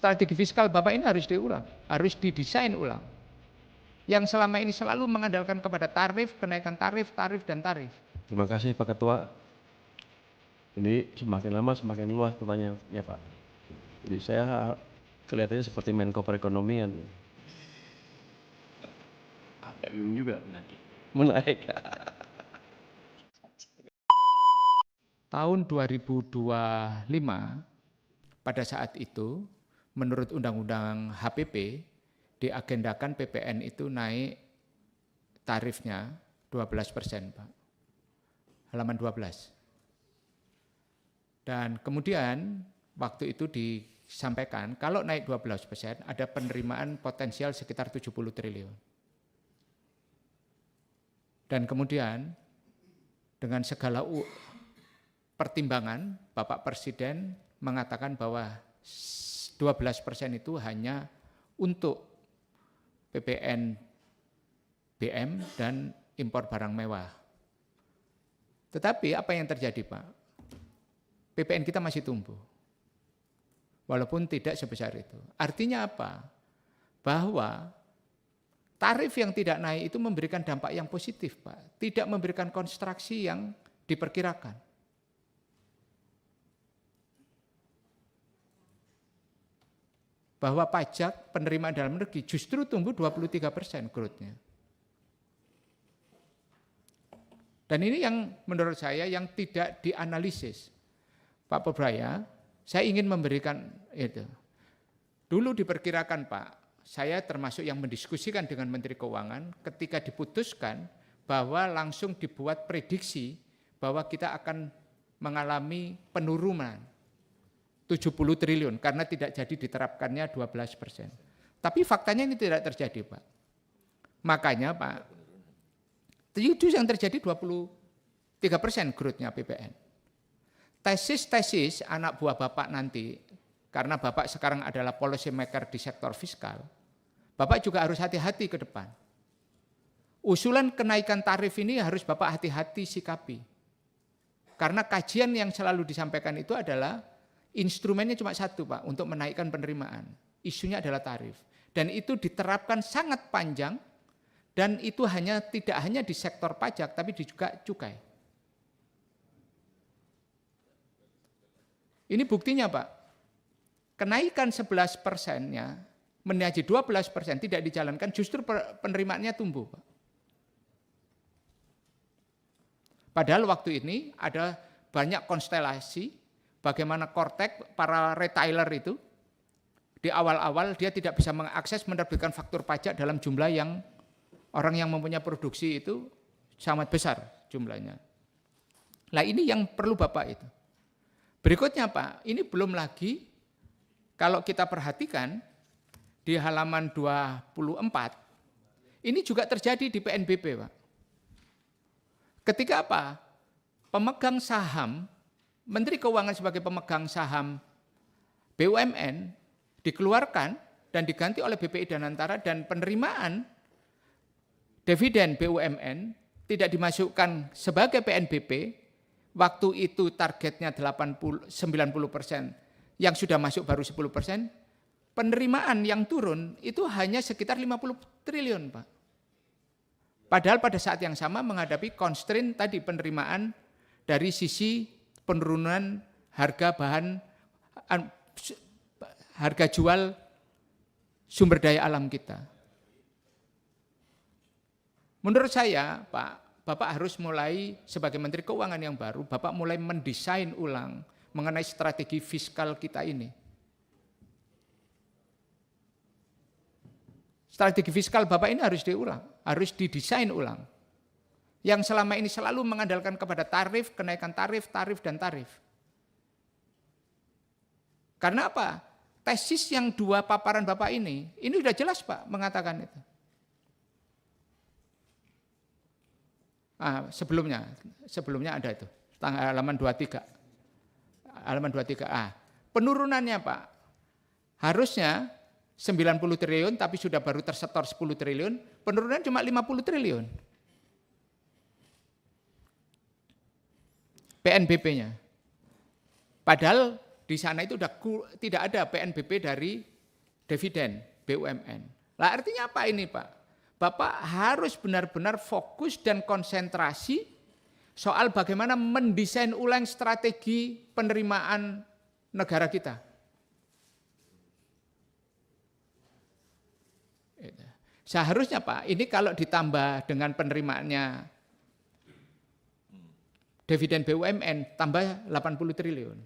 Strategi fiskal Bapak ini harus diulang, harus didesain ulang. Yang selama ini selalu mengandalkan kepada tarif, kenaikan tarif, dan tarif. Terima kasih Pak Ketua. Ini semakin lama semakin luas pertanyaannya Pak. Jadi saya kelihatannya seperti Menko Perekonomian. Juga menaik. Tahun 2025 pada saat itu menurut Undang-Undang HPP diagendakan PPN itu naik tarifnya 12%, Pak. Halaman 12. Dan kemudian waktu itu disampaikan kalau naik 12% ada penerimaan potensial sekitar 70 triliun. Dan kemudian dengan segala pertimbangan Bapak Presiden mengatakan bahwa 12% itu hanya untuk PPN BM dan impor barang mewah. Tetapi apa yang terjadi Pak? PPN kita masih tumbuh. Walaupun tidak sebesar itu. Artinya apa? Bahwa tarif yang tidak naik itu memberikan dampak yang positif Pak. Tidak memberikan konstruksi yang diperkirakan. Bahwa pajak penerimaan dalam negeri justru tumbuh 23% growth-nya. Dan ini yang menurut saya yang tidak dianalisis. Pak Pobraya, saya ingin memberikan itu. Dulu diperkirakan Pak, saya termasuk yang mendiskusikan dengan Menteri Keuangan ketika diputuskan bahwa langsung dibuat prediksi bahwa kita akan mengalami penurunan 70 triliun karena tidak jadi diterapkannya 12%. Tapi faktanya ini tidak terjadi Pak. Makanya Pak, itu yang terjadi 23% growth-nya PPN. Tesis-tesis anak buah Bapak nanti, karena Bapak sekarang adalah policy maker di sektor fiskal, Bapak juga harus hati-hati ke depan. Usulan kenaikan tarif ini harus Bapak hati-hati sikapi. Karena kajian yang selalu disampaikan itu adalah instrumennya cuma satu Pak, untuk menaikkan penerimaan. Isunya adalah tarif. Dan itu diterapkan sangat panjang, dan itu tidak hanya di sektor pajak, tapi juga cukai. Ini buktinya Pak, kenaikan 11%-nya menjadi 12% tidak dijalankan, justru penerimaannya tumbuh Pak. Padahal waktu ini ada banyak konstelasi, bagaimana Kortek, para retailer itu, di awal-awal dia tidak bisa mengakses menerbitkan faktur pajak dalam jumlah yang orang yang mempunyai produksi itu sangat besar jumlahnya. Nah ini yang perlu Bapak itu. Berikutnya Pak, ini belum lagi kalau kita perhatikan di halaman 24, ini juga terjadi di PNBP Pak. Ketika apa? Pemegang saham, Menteri Keuangan sebagai pemegang saham BUMN dikeluarkan dan diganti oleh BPI Danantara, dan penerimaan dividen BUMN tidak dimasukkan sebagai PNBP, waktu itu targetnya 90% yang sudah masuk baru 10%, penerimaan yang turun itu hanya sekitar 50 triliun Pak. Padahal pada saat yang sama menghadapi constraint tadi penerimaan dari sisi penurunan harga harga jual sumber daya alam kita. Menurut saya, Pak, Bapak harus mulai sebagai Menteri Keuangan yang baru, Bapak mulai mendesain ulang mengenai strategi fiskal kita ini. Strategi fiskal Bapak ini harus diulang, harus didesain ulang. Yang selama ini selalu mengandalkan kepada tarif, kenaikan tarif, dan tarif. Karena apa? Tesis yang dua paparan Bapak ini sudah jelas Pak mengatakan itu. Sebelumnya ada itu, halaman 23. Halaman 23A. Penurunannya Pak, harusnya 90 triliun tapi sudah baru tersetor 10 triliun, penurunan cuma 50 triliun. PNBP-nya. Padahal di sana itu tidak ada PNBP dari dividen BUMN. Lah artinya apa ini Pak? Bapak harus benar-benar fokus dan konsentrasi soal bagaimana mendesain ulang strategi penerimaan negara kita. Seharusnya Pak, ini kalau ditambah dengan penerimaannya dividen BUMN tambah 80 triliun.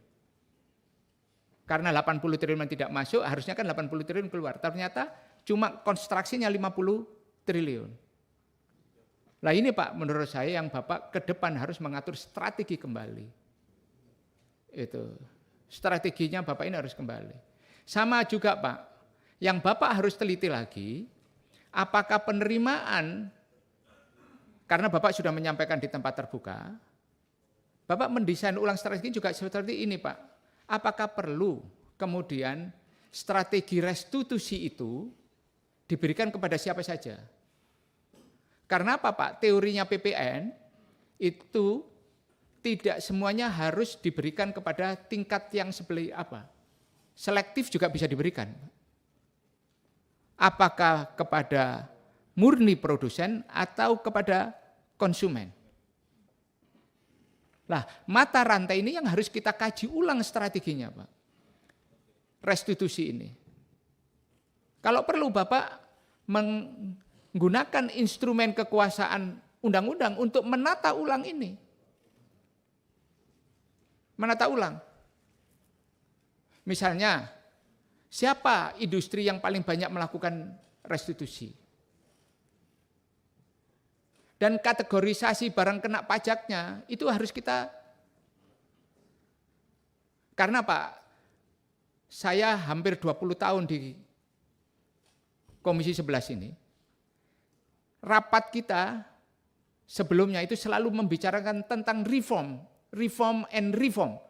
Karena 80 triliun tidak masuk, harusnya kan 80 triliun keluar. Ternyata cuma konstruksinya 50 triliun. Nah ini Pak, menurut saya yang Bapak ke depan harus mengatur strategi kembali. Itu strateginya Bapak ini harus kembali. Sama juga Pak, yang Bapak harus teliti lagi, apakah penerimaan, karena Bapak sudah menyampaikan di tempat terbuka, Bapak mendesain ulang strategi juga seperti ini Pak. Apakah perlu kemudian strategi restitusi itu diberikan kepada siapa saja? Karena apa Pak? Teorinya PPN itu tidak semuanya harus diberikan kepada tingkat yang seperti apa. Selektif juga bisa diberikan. Apakah kepada murni produsen atau kepada konsumen? Nah, mata rantai ini yang harus kita kaji ulang strateginya, Pak. Restitusi ini. Kalau perlu Bapak menggunakan instrumen kekuasaan undang-undang untuk menata ulang ini. Menata ulang. Misalnya, siapa industri yang paling banyak melakukan restitusi? Dan kategorisasi barang kena pajaknya itu harus kita, karena Pak, saya hampir 20 tahun di Komisi 11 ini, rapat kita sebelumnya itu selalu membicarakan tentang reform and reform,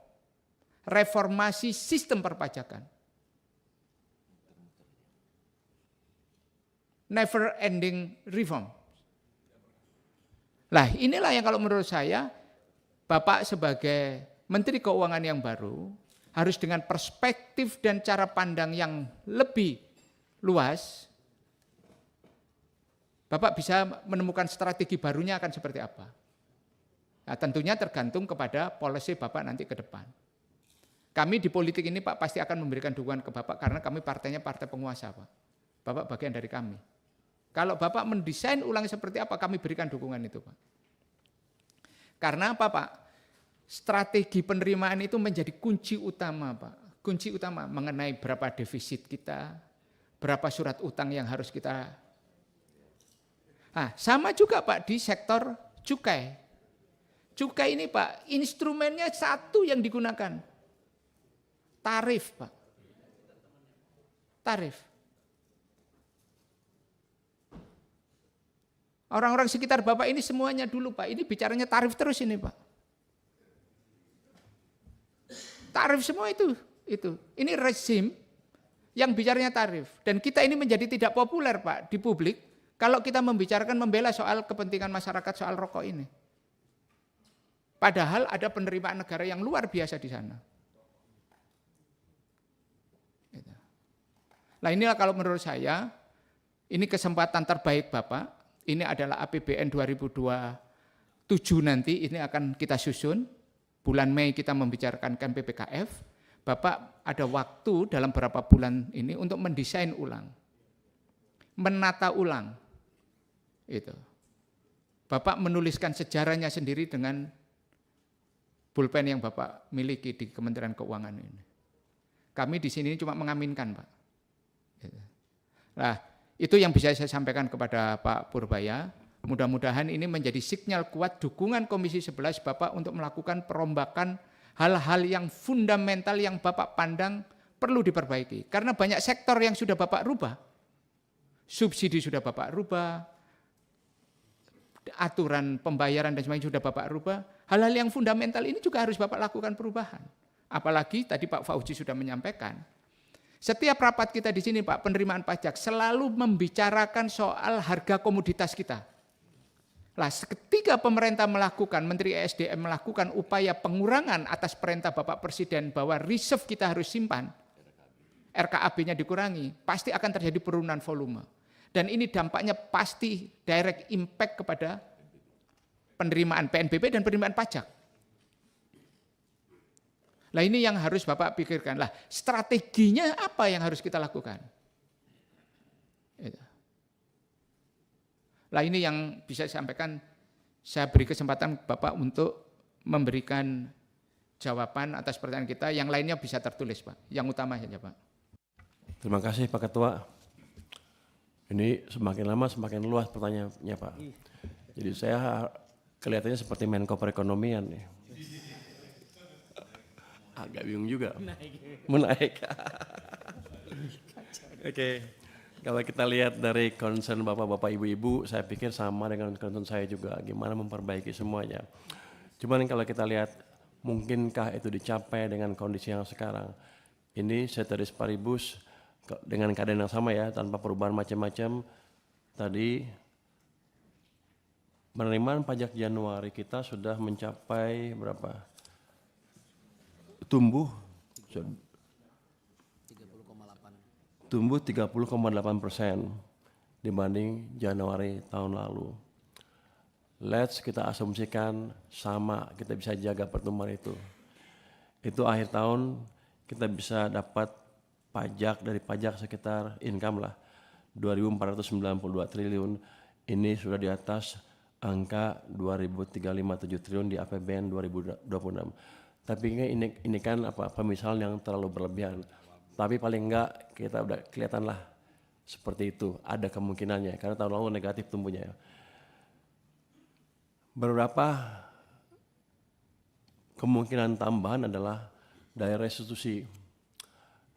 reformasi sistem perpajakan. Never ending reform. Lah inilah yang kalau menurut saya Bapak sebagai Menteri Keuangan yang baru harus dengan perspektif dan cara pandang yang lebih luas, Bapak bisa menemukan strategi barunya akan seperti apa. Nah, tentunya tergantung kepada policy Bapak nanti ke depan. Kami di politik ini Pak pasti akan memberikan dukungan ke Bapak karena kami partainya partai penguasa Pak. Bapak bagian dari kami. Kalau Bapak mendesain ulang seperti apa, kami berikan dukungan itu, Pak. Karena apa, Pak? Strategi penerimaan itu menjadi kunci utama, Pak. Kunci utama mengenai berapa defisit kita, berapa surat utang yang harus kita. Nah, sama juga, Pak, di sektor cukai. Cukai ini, Pak, instrumennya satu yang digunakan. Tarif, Pak. Tarif. Orang-orang sekitar Bapak ini semuanya dulu Pak, ini bicaranya tarif terus ini Pak. Tarif semua itu. Ini rezim yang bicaranya tarif. Dan kita ini menjadi tidak populer Pak di publik kalau kita membicarakan membela soal kepentingan masyarakat soal rokok ini. Padahal ada penerimaan negara yang luar biasa di sana. Nah inilah kalau menurut saya, ini kesempatan terbaik Bapak. Ini adalah APBN 2027 nanti, ini akan kita susun. Bulan Mei kita membicarakan PPKF. Bapak ada waktu dalam beberapa bulan ini untuk mendesain ulang. Menata ulang. Itu. Bapak menuliskan sejarahnya sendiri dengan pulpen yang Bapak miliki di Kementerian Keuangan ini. Kami di sini cuma mengaminkan, Pak. Gitu. Nah, itu yang bisa saya sampaikan kepada Pak Purbaya. Mudah-mudahan ini menjadi sinyal kuat dukungan Komisi 11 Bapak untuk melakukan perombakan hal-hal yang fundamental yang Bapak pandang perlu diperbaiki. Karena banyak sektor yang sudah Bapak rubah. Subsidi sudah Bapak rubah, aturan pembayaran dan sebagainya sudah Bapak rubah. Hal-hal yang fundamental ini juga harus Bapak lakukan perubahan. Apalagi tadi Pak Fauzi sudah menyampaikan, setiap rapat kita di sini Pak, penerimaan pajak selalu membicarakan soal harga komoditas kita. Lah, ketika pemerintah melakukan, Menteri ESDM melakukan upaya pengurangan atas perintah Bapak Presiden bahwa reserve kita harus simpan, RKAB-nya dikurangi, pasti akan terjadi penurunan volume. Dan ini dampaknya pasti direct impact kepada penerimaan PNBP dan penerimaan pajak. Lah ini yang harus Bapak pikirkan. Lah strateginya apa yang harus kita lakukan? Lah ini yang bisa saya sampaikan, saya beri kesempatan Bapak untuk memberikan jawaban atas pertanyaan kita, yang lainnya bisa tertulis Pak, yang utama saja Pak. Terima kasih Pak Ketua. Ini semakin lama semakin luas pertanyaannya Pak. Jadi saya kelihatannya seperti Menko Perekonomian nih. Agak bingung juga. Menaik. Oke. Kalau kita lihat dari concern bapak-bapak ibu-ibu, saya pikir sama dengan concern saya juga, gimana memperbaiki semuanya. Cuman kalau kita lihat, mungkinkah itu dicapai dengan kondisi yang sekarang? Ini ceteris paribus dengan keadaan yang sama ya, tanpa perubahan macam-macam. Tadi penerimaan pajak Januari kita sudah mencapai berapa? Tumbuh 30,8% dibanding Januari tahun lalu. Let's kita asumsikan sama, kita bisa jaga pertumbuhan itu. Itu akhir tahun kita bisa dapat pajak dari pajak sekitar income lah 2.492 triliun. Ini sudah di atas angka 2.357 triliun di APBN 2026. Tapi ini kan pemisalan yang terlalu berlebihan. Tapi paling enggak kita udah kelihatan lah seperti itu, ada kemungkinannya karena tahun lalu negatif tumbuhnya. Beberapa kemungkinan tambahan adalah dari restitusi.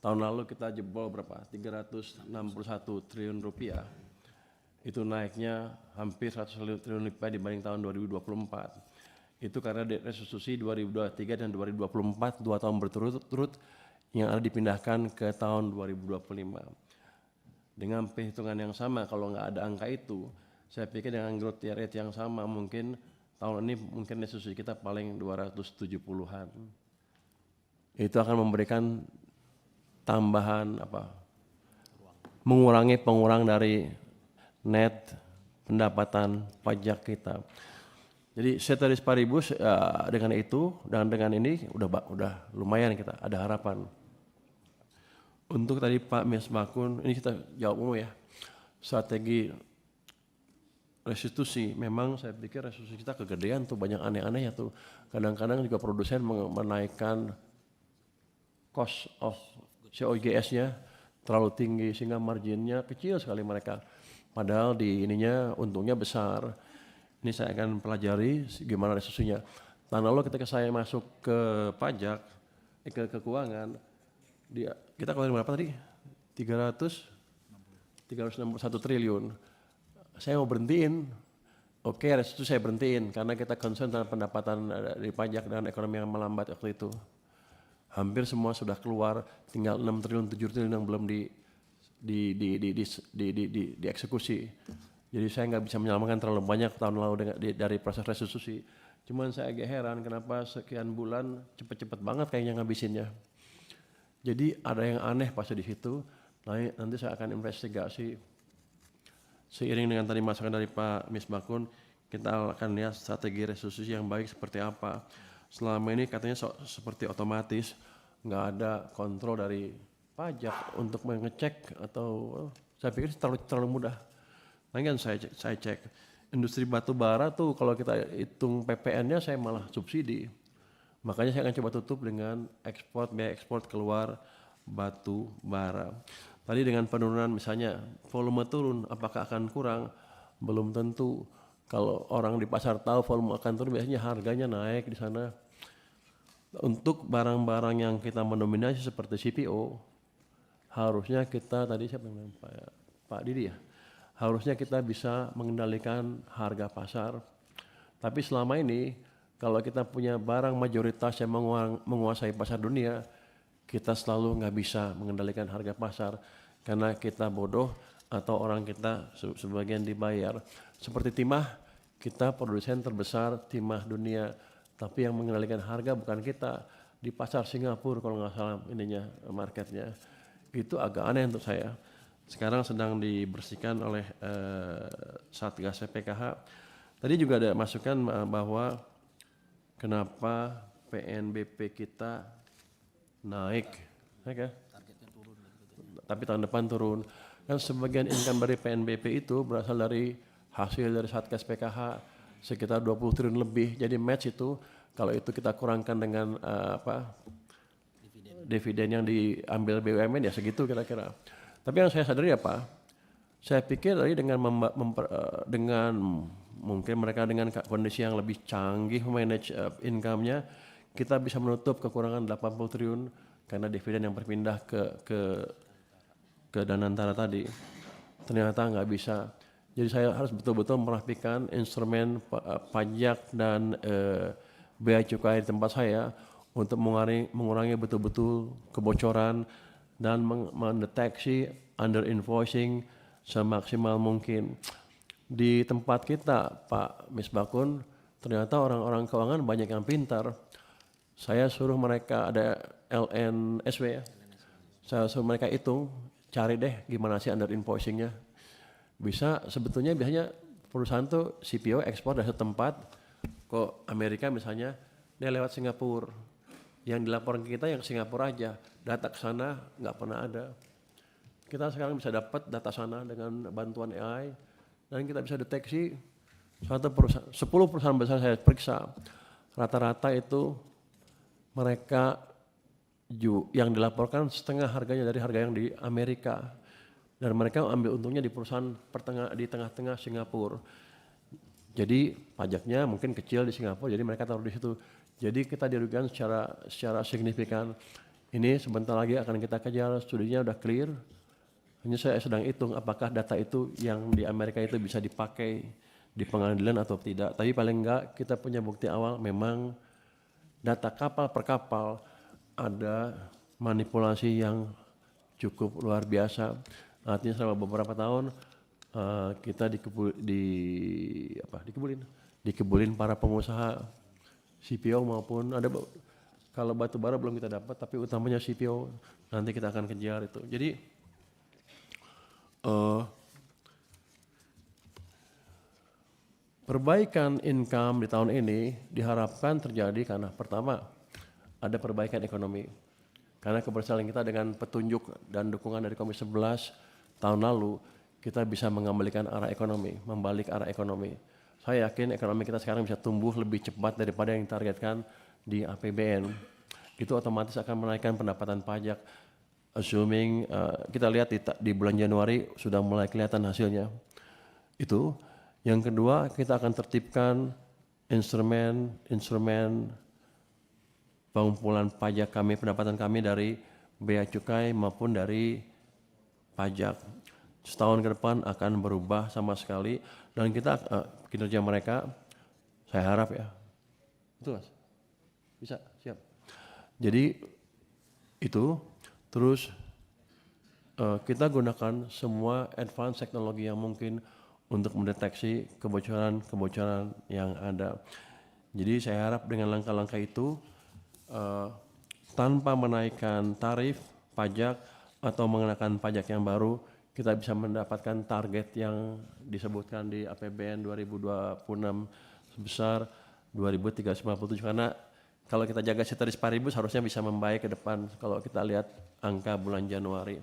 Tahun lalu kita jebol berapa? 361 triliun rupiah. Itu naiknya hampir 100 triliun rupiah dibanding tahun 2024. Itu karena restitusi 2023 dan 2024 2 tahun berturut-turut yang ada dipindahkan ke tahun 2025. Dengan perhitungan yang sama, kalau nggak ada angka itu, saya pikir dengan growth rate yang sama mungkin tahun ini mungkin restitusi kita paling 270-an. Itu akan memberikan tambahan mengurangi pengurang dari net pendapatan pajak kita. Jadi ceteris paribus dengan itu dan dengan ini udah lumayan kita ada harapan. Untuk tadi Pak Misbakun, ini kita jawab dulu ya. Strategi restitusi, memang saya pikir restitusi kita kegedean tuh, banyak aneh-aneh ya tuh. Kadang-kadang juga produsen menaikkan cost of COGS-nya terlalu tinggi sehingga marginnya kecil sekali mereka. Padahal di ininya untungnya besar. Ini saya akan pelajari gimana restitusinya. Tahun lalu ketika saya masuk ke pajak, ke keuangan, kita keluarin berapa tadi? 361 triliun. Saya mau berhentiin. Oke, restitusi saya berhentiin karena kita concern dengan pendapatan dari pajak dan ekonomi yang melambat waktu itu. Hampir semua sudah keluar, tinggal 6 triliun, 7 triliun yang belum dieksekusi. Jadi saya nggak bisa menyelamatkan terlalu banyak tahun lalu dari proses restitusi. Cuman saya agak heran kenapa sekian bulan cepet-cepet banget kayaknya ngabisinnya. Jadi ada yang aneh pasti di situ. Nanti saya akan investigasi. Seiring dengan tadi masukan dari Pak Misbakun, kita akan lihat strategi restitusi yang baik seperti apa. Selama ini katanya seperti otomatis, nggak ada kontrol dari pajak untuk mengecek atau saya pikir terlalu mudah. Nanti kan saya cek industri batu bara tuh kalau kita hitung PPN-nya saya malah subsidi. Makanya saya akan coba tutup dengan biaya ekspor keluar batu bara. Tadi dengan penurunan misalnya volume turun, apakah akan kurang? Belum tentu. Kalau orang di pasar tahu volume akan turun, biasanya harganya naik di sana. Untuk barang-barang yang kita mendominasi seperti CPO, harusnya kita tadi siapa yang Pak Didi ya, harusnya kita bisa mengendalikan harga pasar. Tapi selama ini kalau kita punya barang mayoritas yang menguasai pasar dunia, kita selalu nggak bisa mengendalikan harga pasar karena kita bodoh atau orang kita sebagian dibayar. Seperti timah, kita produsen terbesar timah dunia, tapi yang mengendalikan harga bukan kita. Di pasar Singapura kalau nggak salah ininya marketnya. Itu agak aneh untuk saya. Sekarang sedang dibersihkan oleh Satgas PKH. Tadi juga ada masukan bahwa kenapa PNBP kita naik ya? Tapi tahun depan turun. Kan sebagian income dari PNBP itu berasal dari hasil dari Satgas PKH sekitar 20 triliun lebih. Jadi match itu kalau itu kita kurangkan dengan dividen yang diambil BUMN ya segitu kira-kira. Tapi yang saya sadari apa? Saya pikir tadi dengan dengan mungkin mereka dengan kondisi yang lebih canggih manage income-nya, kita bisa menutup kekurangan 80 triliun karena dividen yang berpindah ke Danantara tadi. Ternyata nggak bisa. Jadi saya harus betul-betul merapikan instrumen pajak dan bea cukai di tempat saya untuk mengurangi betul-betul kebocoran dan mendeteksi under invoicing semaksimal mungkin. Di tempat kita, Pak Misbakun, ternyata orang-orang keuangan banyak yang pintar. Saya suruh mereka ada LNSW ya. Saya suruh mereka hitung, cari deh gimana sih under invoicingnya. Sebetulnya biasanya perusahaan tuh CPO ekspor dari satu tempat ke Amerika misalnya, dia lewat Singapura. Yang dilaporkan kita yang Singapura aja, data ke sana nggak pernah ada. Kita sekarang bisa dapat data sana dengan bantuan AI dan kita bisa deteksi 10 perusahaan besar saya periksa, rata-rata itu mereka yang dilaporkan setengah harganya dari harga yang di Amerika dan mereka ambil untungnya di perusahaan di tengah-tengah Singapura. Jadi pajaknya mungkin kecil di Singapura, jadi mereka taruh di situ. Jadi kita dirugikan secara signifikan. Ini sebentar lagi akan kita kejar, studinya udah clear. Hanya saya sedang hitung apakah data itu yang di Amerika itu bisa dipakai di pengadilan atau tidak. Tapi paling enggak kita punya bukti awal memang data kapal per kapal ada manipulasi yang cukup luar biasa. Artinya selama beberapa tahun kita dikebulin para pengusaha CPO maupun kalau batu bara belum kita dapat, tapi utamanya CPO nanti kita akan kejar itu. Jadi perbaikan income di tahun ini diharapkan terjadi karena pertama ada perbaikan ekonomi. Karena keberhasilan kita dengan petunjuk dan dukungan dari Komisi 11 tahun lalu, kita bisa mengembalikan arah ekonomi, membalik arah ekonomi. Saya yakin ekonomi kita sekarang bisa tumbuh lebih cepat daripada yang ditargetkan di APBN. Itu otomatis akan menaikkan pendapatan pajak. Assuming kita lihat di bulan Januari sudah mulai kelihatan hasilnya. Itu. Yang kedua, kita akan tertibkan instrumen pengumpulan pajak kami, pendapatan kami dari bea cukai maupun dari pajak. Setahun ke depan akan berubah sama sekali dan kita kinerja mereka saya harap ya. Betul Mas? Bisa? Siap. Jadi itu terus kita gunakan semua advance teknologi yang mungkin untuk mendeteksi kebocoran yang ada. Jadi saya harap dengan langkah-langkah itu tanpa menaikkan tarif pajak atau mengenakan pajak yang baru, kita bisa mendapatkan target yang disebutkan di APBN 2026 sebesar 2.357 karena kalau kita jaga seteris paribus harusnya bisa membaik ke depan kalau kita lihat angka bulan Januari.